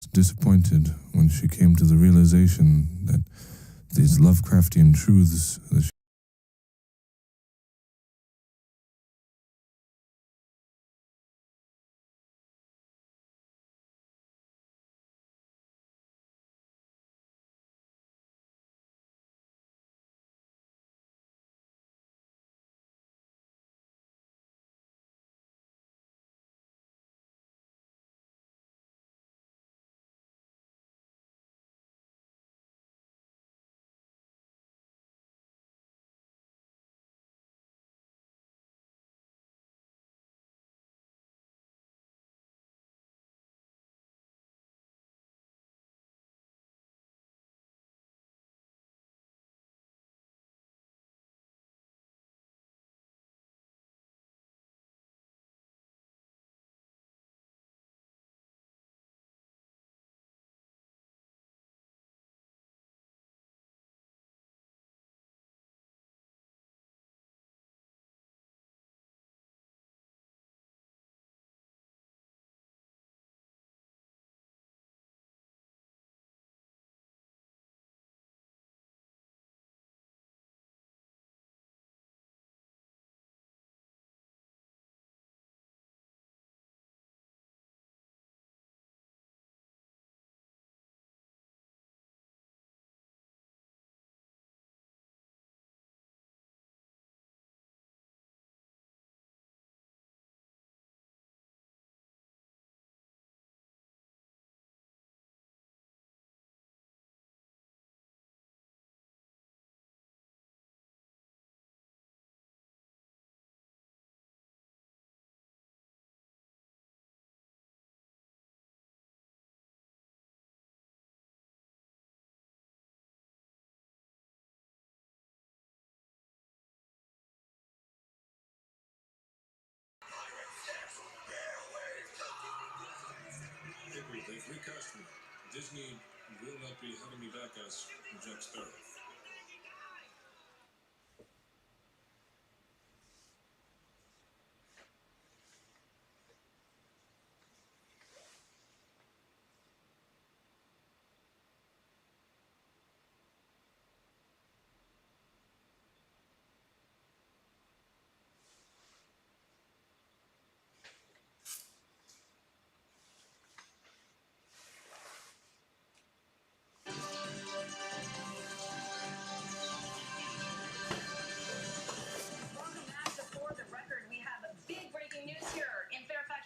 disappointed when she came to the realization that these Lovecraftian truths that she They've recast me. Disney will not be having me back as Jack Sparrow.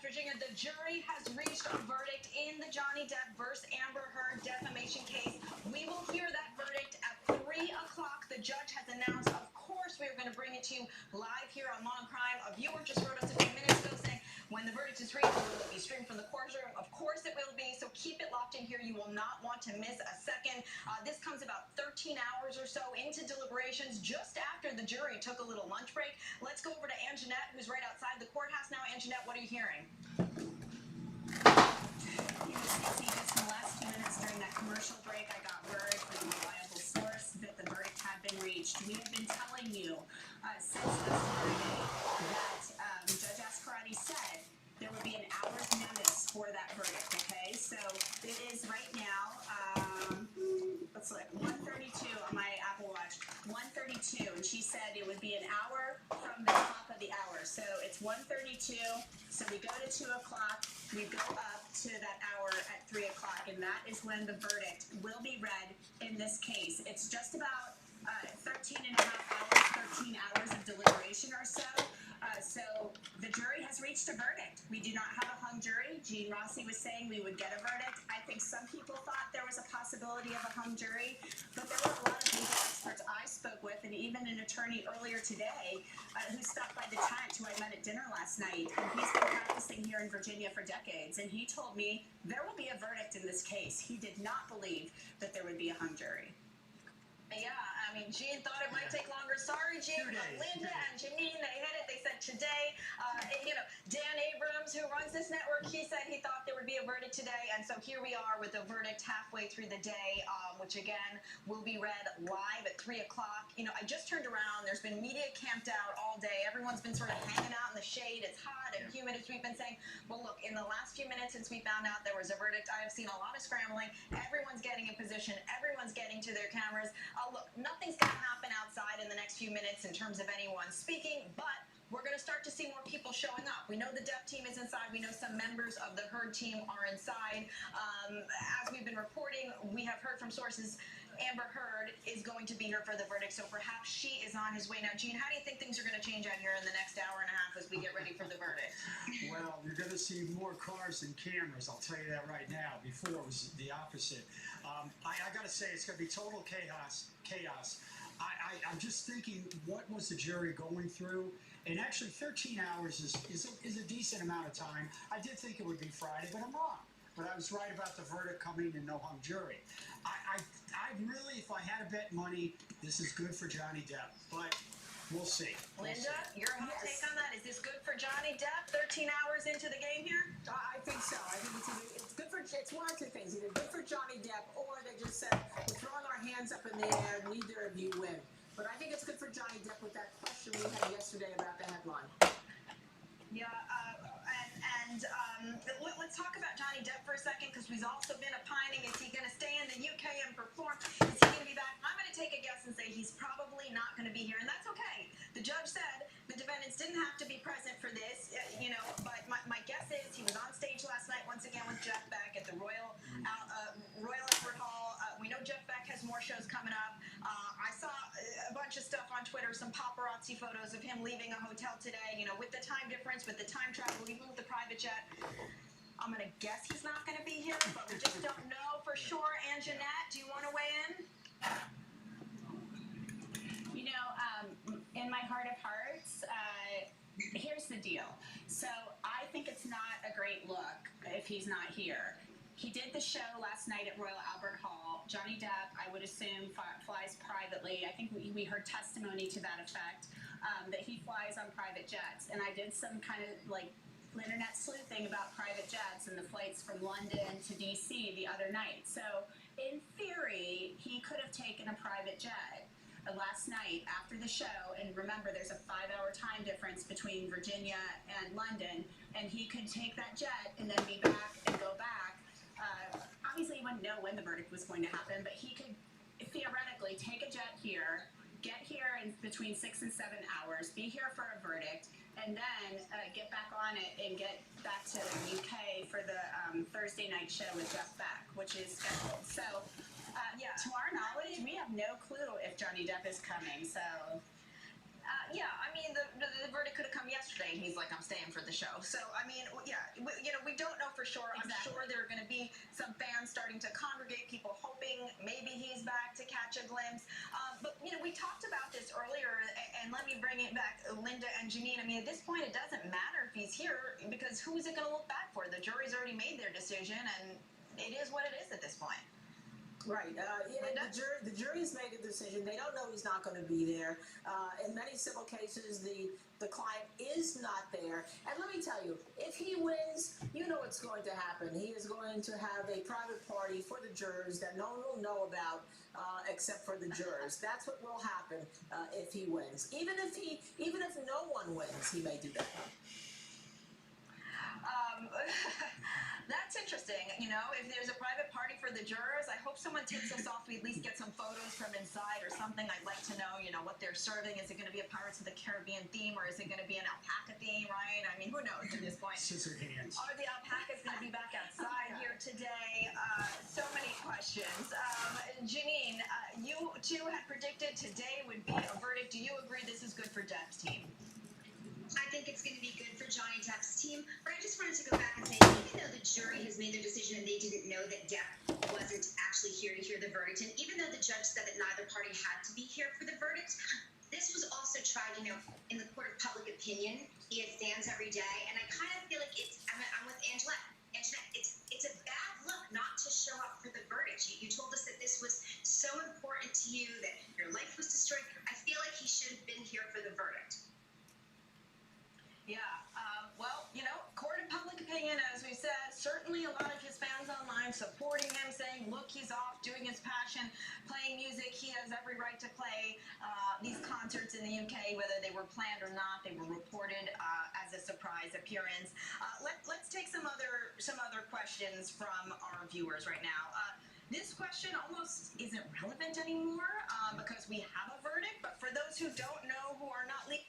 Virginia, the jury has reached a verdict in the Johnny Depp versus Amber Heard defamation case. We will hear that verdict at 3 o'clock. The judge has announced, of course, we are going to bring it to you live here on Law and Crime. A viewer just wrote us a few minutes ago saying, when the verdict is reached, will it be streamed from the courtroom? Of course it will be, so keep it locked in here. You will not want to miss a second. This comes about 13 hours or so into deliberations, just after the jury took a little lunch break. Let's go over to Anjanette, who's right outside the courthouse now. Anjanette, what are you hearing? See, just in the last 2 minutes during that commercial break, I got word from a reliable source that the verdict had been reached. We have been telling you since yesterday that Judge Ascarati said there would be an hour's notice for that verdict, okay? So it is right now, let's look, 1:32 on my Apple Watch, 1:32, and she said it would be an hour from the top of the hour. So it's 1:32, so we go to 2 o'clock, we go up to that hour at 3 o'clock, and that is when the verdict will be read in this case. It's just about 13 and a half hours, 13 hours of deliberation or so. So the jury has reached a verdict. We do not have a hung jury. Gene Rossi was saying we would get a verdict. I think some people thought there was a possibility of a hung jury, but there were a lot of legal experts I spoke with, and even an attorney earlier today who stopped by the tent, who I met at dinner last night, and he's been practicing here in Virginia for decades, and he told me there will be a verdict in this case. He did not believe that there would be a hung jury. Yeah, I mean, Jean thought it might take longer. Sorry, Jean. 2 days. Linda and Janine, they hit it. They said today. Dan Abrams, who runs this network, he said he thought there would be a verdict today. And so here we are with a verdict halfway through the day, which again will be read live at 3 o'clock. I just turned around. There's been media camped out all day. Everyone's been sort of hanging out in the shade. It's hot and humid, as we've been saying. Well, look, in the last few minutes since we found out there was a verdict, I have seen a lot of scrambling. Everyone's getting in position. Everyone's getting to their cameras. Look, nothing's going to happen outside in the next few minutes in terms of anyone speaking, but we're going to start to see more people showing up. We know the Depp team is inside. We know some members of the Heard team are inside. As we've been reporting, we have heard from sources Amber Heard is going to be here for the verdict, so perhaps she is on his way now. Jean, how do you think things are going to change out here in the next hour and a half as we get ready for the verdict? Well, you're going to see more cars than cameras, I'll tell you that right now. Before it was the opposite. I got to say, it's going to be total chaos. I'm just thinking, what was the jury going through? And actually, 13 hours is a decent amount of time. I did think it would be Friday, but I'm wrong. But I was right about the verdict coming and no hung jury. I really, if I had to bet money, this is good for Johnny Depp. But we'll see. Linda, your hot take on that? Is this good for Johnny Depp? 13 hours into the game here? I think so. I think it's good for. It's one of two things: either good for Johnny Depp, or they just said we're throwing our hands up in the air. Neither of you win. But I think it's good for Johnny Depp with that question we had yesterday about the headline. Yeah, let's talk about Johnny Depp for a second, because we've also been opining, is he going to stay in the UK and perform? Is he going to be back? I'm going to take a guess and say he's probably not going to be here, and that's okay. The judge said the defendants didn't have to be present for this, but my guess is he was on stage last night once again with Jeff Beck at the Royal Albert Hall. We know Jeff Beck has more shows coming up. I saw a bunch of stuff on Twitter, some paparazzi photos of him leaving a hotel today, with the time difference, with the time travel, even with the private jet. I'm going to guess he's not going to be here, but we just don't know for sure. And Jeanette, do you want to weigh in? In my heart of hearts, here's the deal. So I think it's not a great look if he's not here. He did the show last night at Royal Albert Hall. Johnny Depp, I would assume, flies privately. I think we heard testimony to that effect, that he flies on private jets. And I did some kind of internet sleuthing about private jets and the flights from London to DC the other night. So in theory, he could have taken a private jet last night after the show. And remember, there's a 5-hour time difference between Virginia and London. And he could take that jet and then be back and go back. Obviously, he wouldn't know when the verdict was going to happen, but he could theoretically take a jet here, get here in between 6 and 7 hours, be here for a verdict, and then get back on it and get back to the UK for the Thursday night show with Jeff Beck, which is scheduled. So, to our knowledge, we have no clue if Johnny Depp is coming. So. The verdict could have come yesterday, and he's like, I'm staying for the show. So, we don't know for sure. Exactly. I'm sure there are going to be some fans starting to congregate, people hoping maybe he's back to catch a glimpse. But we talked about this earlier, and let me bring it back, Linda and Janine. At this point, it doesn't matter if he's here, because who is it going to look back for? The jury's already made their decision, and it is what it is at this point. Right. The jury's made a decision. They don't know he's not going to be there. In many civil cases, the client is not there. And let me tell you, if he wins, you know what's going to happen. He is going to have a private party for the jurors that no one will know about except for the jurors. That's what will happen if he wins. Even if no one wins, he may do that. That's interesting. If there's a private party for the jurors, I hope someone tips us off. We at least get some photos from inside or something. I'd like to know, what they're serving. Is it going to be a Pirates of the Caribbean theme, or is it going to be an alpaca theme, right? Who knows at this point? Scissor hands. Are the alpacas going to be back outside here today? So many questions. Janine, you too had predicted today would be a verdict. Do you agree this is good for Depp's team? I think it's going to be good for Johnny Depp's team, but I just wanted to go back and say, even though the jury has made their decision and they didn't know that Depp wasn't actually here to hear the verdict, and even though the judge said that neither party had to be here for the verdict, this was also tried, in the court of public opinion. It stands every day, and I kind of feel like I'm with Anjanette. It's a bad look not to show up for the verdict. You told us that this was so important to you that your life was destroyed. I feel like he should have been here for the verdict. Yeah, well, you know, court of public opinion, as we said, certainly a lot of his fans online supporting him, saying, look, he's off doing his passion, playing music. He has every right to play these concerts in the UK, whether they were planned or not. They were reported as a surprise appearance. Let's take some other questions from our viewers right now. This question almost isn't relevant anymore because we have a verdict, but for those who don't know, who are not legal,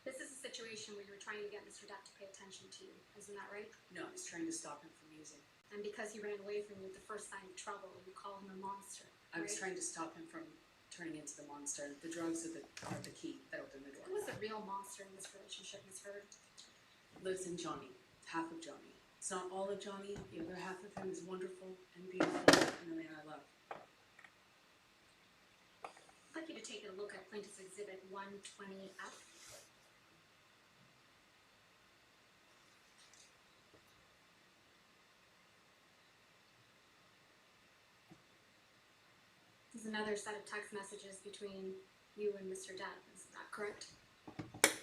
This is a situation where you were trying to get Mr. Depp to pay attention to you. Isn't that right? No, I was trying to stop him from using. And because he ran away from you at the first sign of trouble, you call him a monster. I was right? trying to stop him from turning into the monster. The drugs are the key that opened the door. Who was the real monster in this relationship, Miss Heard? Lives in Johnny, half of Johnny. It's not all of Johnny. The other half of him is wonderful and beautiful and the man I love. I'd like you to take a look at Plaintiff's Exhibit 120F. This is another set of text messages between you and Mr. Depp. Is that correct?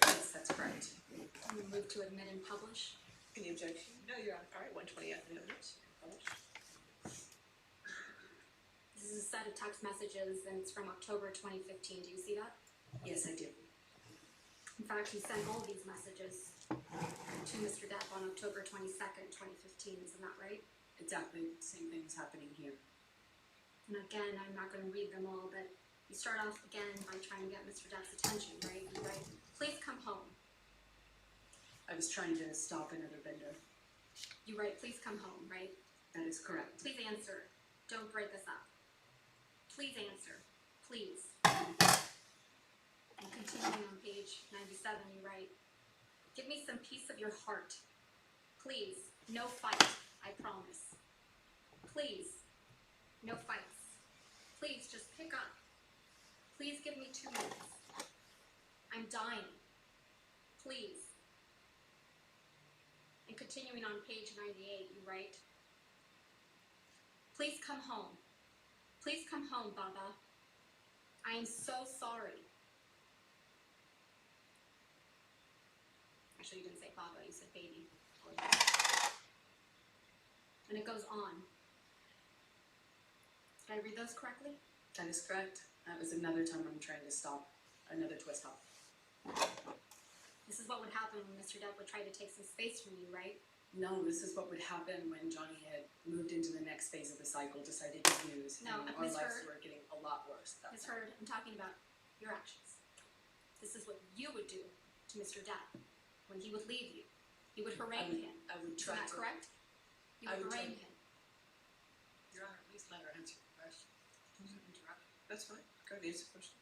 Yes, that's correct. You move to admit and publish. Any objection? No, Your Honor. All right, 120 F in evidence. This is a set of text messages, and it's from October 2015. Do you see that? Yes, I do. In fact, you sent all these messages to Mr. Depp on October 22nd, 2015. Isn't that right? Exactly the same thing is happening here. And again, I'm not going to read them all, but you start off again by trying to get Mr. Depp's attention, right? You write, please come home. I was trying to stop another vendor. You write, please come home, right? That is correct. Please answer. Don't break us up. Please answer. Please. And continuing on page 97, you write, give me some piece of your heart. Please. No fight. I promise. Please. No fights. Please, just pick up. Please give me 2 minutes. I'm dying. Please. And continuing on page 98, you write, please come home. Please come home, Baba. I am so sorry. Actually, you didn't say Baba, you said baby. And it goes on. Did I read those correctly? That is correct. That was another time I'm trying to stop another twist off. This is what would happen when Mr. Depp would try to take some space from you, right? No, this is what would happen when Johnny had moved into the next phase of the cycle, decided to use, No, and our Ms. lives Heard. were getting a lot worse. Ms. Heard, I'm talking about your actions. This is what you would do to Mr. Depp when he would leave you. You would harangue him. I would Is try that to. correct? You I would would try harangue to. him. Your Honor, please let her answer the question. Interrupt. That's fine. Go ahead, answer the question.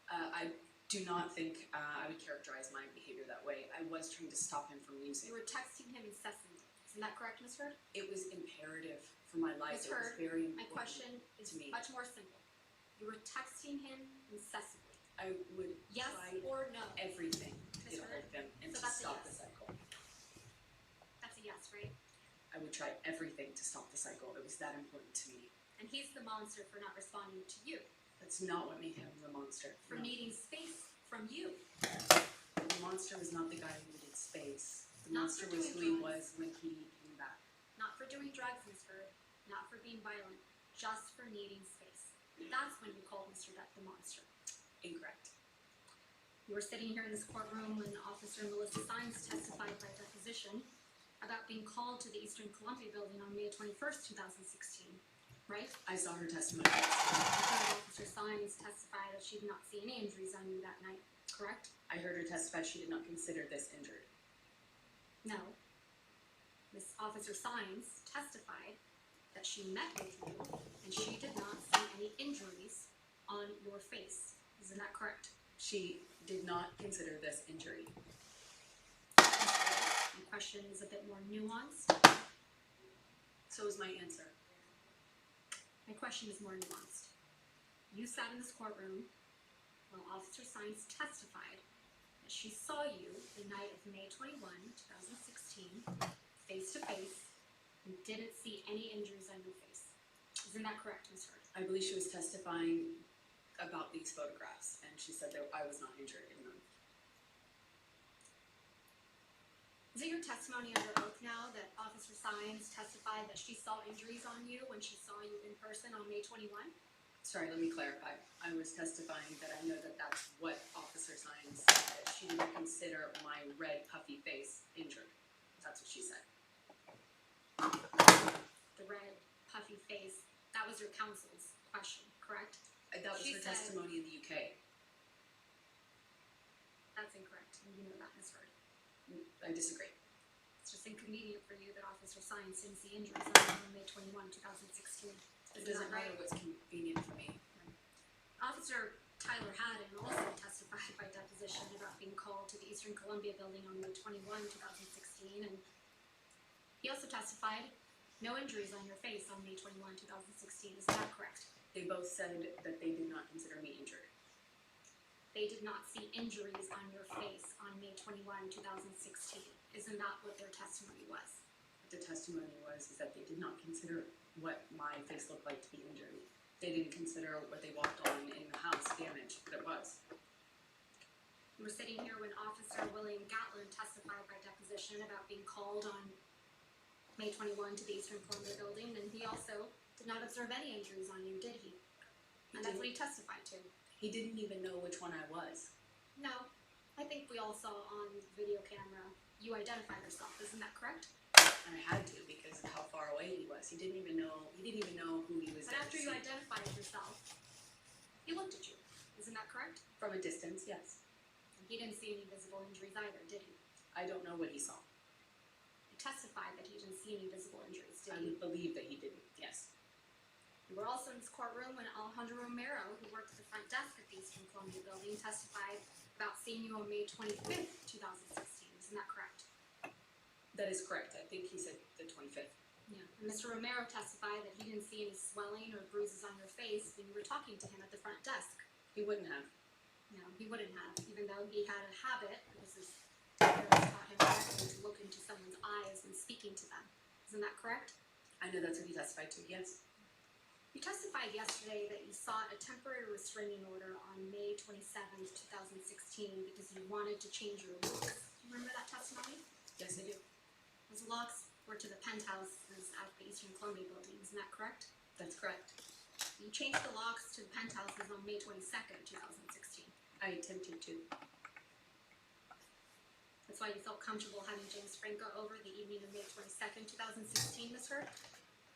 I do not think I would characterize my behavior that way. I was trying to stop him from using. You were texting him incessantly. Isn't that correct, Ms. Heard? It was imperative for my life. Ms. It was Heard, very my important question is to me. much more simple. You were texting him incessantly. I would Yes try or no? everything to Ms. get a hold Heard? of him and So to that's a stop yes. the cycle. That's a yes, right? I would try everything to stop the cycle. It was that important to me. And he's the monster for not responding to you, That's not what made him the monster. for No. needing space from you. The monster was not the guy who needed space. The Not monster for was doing who he drugs. was when he came back. Not for doing drugs, Ms. Heard. Not for being violent. Just for needing space. That's when you called Mr. Depp the monster. Incorrect. You were sitting here in this courtroom when Officer Melissa Sines testified by deposition about being called to the Eastern Columbia building on May 21st, 2016, right? I saw her testimony. I heard Officer Sines testify that she did not see any injuries on you that night, correct? I heard her testify she did not consider this injured. No. Miss Officer Sines testified that she met with you and she did not see any injuries on your face. Isn't that correct? She did not consider this injury. The question is a bit more nuanced. So is my answer. My question is more nuanced. You sat in this courtroom while Officer Sines testified that she saw you the night of May 21, 2016, face to face, and didn't see any injuries on your face. Isn't that correct, Ms. Hurd? I believe she was testifying about these photographs, and she said that I was not injured in them. Is it your testimony under oath now that Officer Sines testified that she saw injuries on you when she saw you in person on May 21? Sorry, let me clarify. I was testifying that I know that that's what Officer Sines said. She didn't consider my red, puffy face injured. That's what she said. The red, puffy face, that was your counsel's question, correct? That was She her said- testimony in the UK. That's incorrect, and you know that, Ms. Hurd. I disagree. It's just inconvenient for you that Officer Sines didn't see injuries on you on May 21, 2016. It doesn't matter what's convenient for me. Officer Tyler Haddon also testified by deposition about being called to the Eastern Columbia building on May 21, 2016, and he also testified no injuries on your face on May 21, 2016. Is that correct? They both said that they did not consider me injured. They did not see injuries on your face on May 21, 2016. Isn't that what their testimony was? What the testimony was is that they did not consider what my face looked like to be injured. They didn't consider what they walked on in the house damage, but it was. We're sitting here when Officer William Gatlin testified by deposition about being called on May 21 to the Eastern Columbia building, and he also did not observe any injuries on you, did he? And that's what he testified to. He didn't even know which one I was. No, I think we all saw on video camera you identified yourself. Isn't that correct? And I had to because of how far away he was. He didn't even know who he was. But after you identified yourself, he looked at you. Isn't that correct? From a distance, yes. And he didn't see any visible injuries either, did he? I don't know what he saw. He testified that he didn't see any visible injuries, did I he? would believe that he didn't, yes. You were also in this courtroom when Alejandro Romero, who worked at the front desk at the Eastern Columbia building, testified about seeing you on May 25th, 2016. Isn't that correct? That is correct. I think he said the 25th. Yeah. And Mr. Romero testified that he didn't see any swelling or bruises on your face when you were talking to him at the front desk. He wouldn't have. No, he wouldn't have, even though he had a habit, because his parents taught him correctly to look into someone's eyes when speaking to them. Isn't that correct? I know that's what he testified to, yes. You testified yesterday that you sought a temporary restraining order on May 27th, 2016 because you wanted to change your locks. Do you remember that testimony? Yes, I do. Those locks were to the penthouses at the Eastern Columbia building. Isn't that correct? That's correct. You changed the locks to the penthouses on May 22nd, 2016. I attempted to. That's why you felt comfortable having James Franco over the evening of May 22nd, 2016, Ms. Hurd?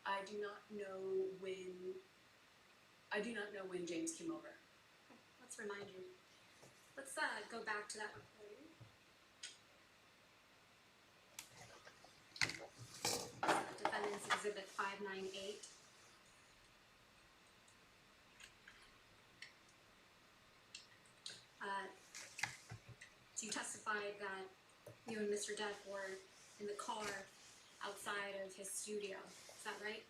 I do not know when James came over. Okay, let's remind you. Let's go back to that recording. Defendant's Exhibit 598. So you testified that you and Mr. Depp were in the car outside of his studio. Is that right?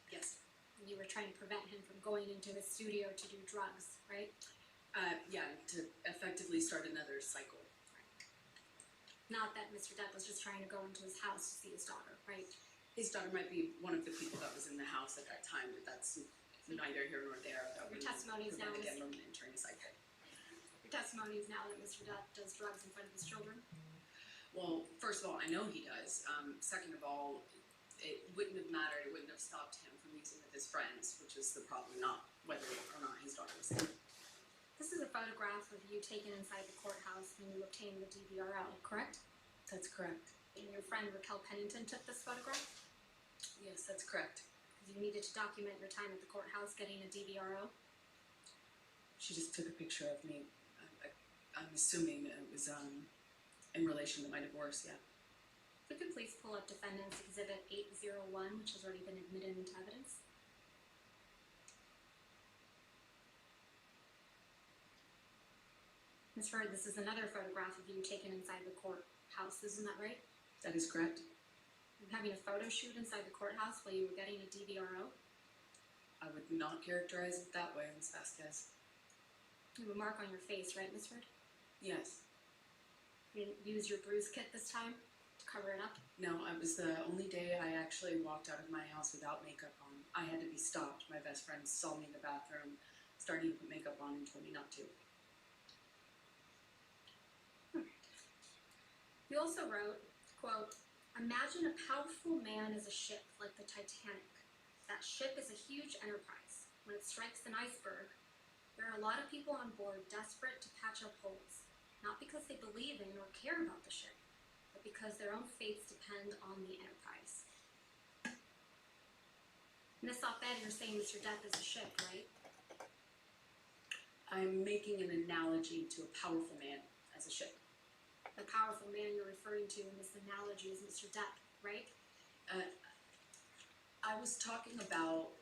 Yes. And you were trying to prevent him from going into his studio to do drugs, right? Yeah, to effectively start another cycle. Not that Mr. Depp was just trying to go into his house to see his daughter, right? His daughter might be one of the people that was in the house at that time, but that's neither here nor there. That Your testimony is now prevent again from entering a cycle. Your testimony is now that Mr. Depp does drugs in front of his children? Well, first of all, I know he does. Second of all, it wouldn't have mattered. It wouldn't have stopped him from using with his friends, which is the problem, not whether or not his daughter was there. This is a photograph of you taken inside the courthouse when you obtained the DVRL, correct? That's correct. And your friend Raquel Pennington took this photograph? Yes, that's correct. Because you needed to document your time at the courthouse getting a DVRO? She just took a picture of me. I'm assuming it was in relation to my divorce, yeah. If you could please pull up Defendant's Exhibit 801, which has already been admitted into evidence. Ms. Hurd, this is another photograph of you taken inside the courthouse, isn't that right? That is correct. You're having a photo shoot inside the courthouse while you were getting a DVRO? I would not characterize it that way, Ms. Vasquez. You have a mark on your face, right, Ms. Hurd? Yes. You didn't use your bruise kit this time to cover it up? No, it was the only day I actually walked out of my house without makeup on. I had to be stopped. My best friend saw me in the bathroom, starting to put makeup on, and told me not to. You also wrote, quote, "Imagine a powerful man as a ship like the Titanic. That ship is a huge enterprise. When it strikes an iceberg, there are a lot of people on board desperate to patch up holes, not because they believe in or care about the ship, but because their own fates depend on the enterprise." In this op-ed, you're saying Mr. Depp is a ship, right? I'm making an analogy to a powerful man as a ship. The powerful man you're referring to in this analogy is Mr. Depp, right? I was talking about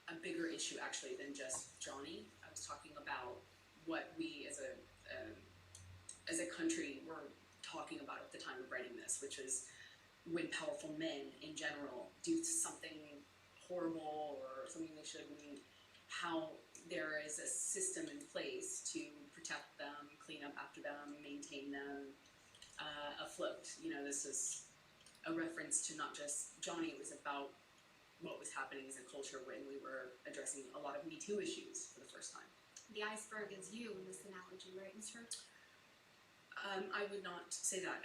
a bigger issue actually than just Johnny. I was talking about what we as a country were talking about at the time of writing this, which is when powerful men in general do something horrible or something they shouldn't, how there is a system in place to protect them, clean up after them, maintain them afloat. You know, this is a reference to not just Johnny, it was about what was happening as a culture when we were addressing a lot of Me Too issues for the first time. The iceberg is you in this analogy, right, Mr. I would not say that.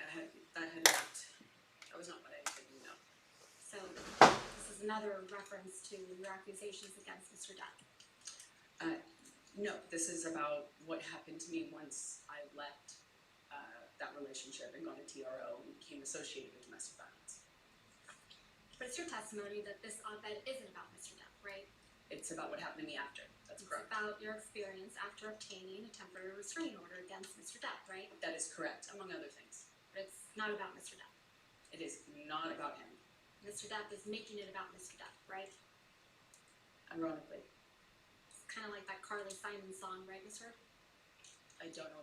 That was not what I intended, no. So, this is another reference to your accusations against Mr. Depp. No, this is about what happened to me once I left that relationship and got a TRO and became associated with domestic violence. But it's your testimony that this op-ed isn't about Mr. Depp, right? It's about what happened to me after. That's correct. It's about your experience after obtaining a temporary restraining order against Mr. Depp, right? That is correct, among other things. But it's not about Mr. Depp. It is not about him. Mr. Depp is making it about Mr. Depp, right? Ironically. It's kind of like that Carly Simon song, right, Mr. I don't know what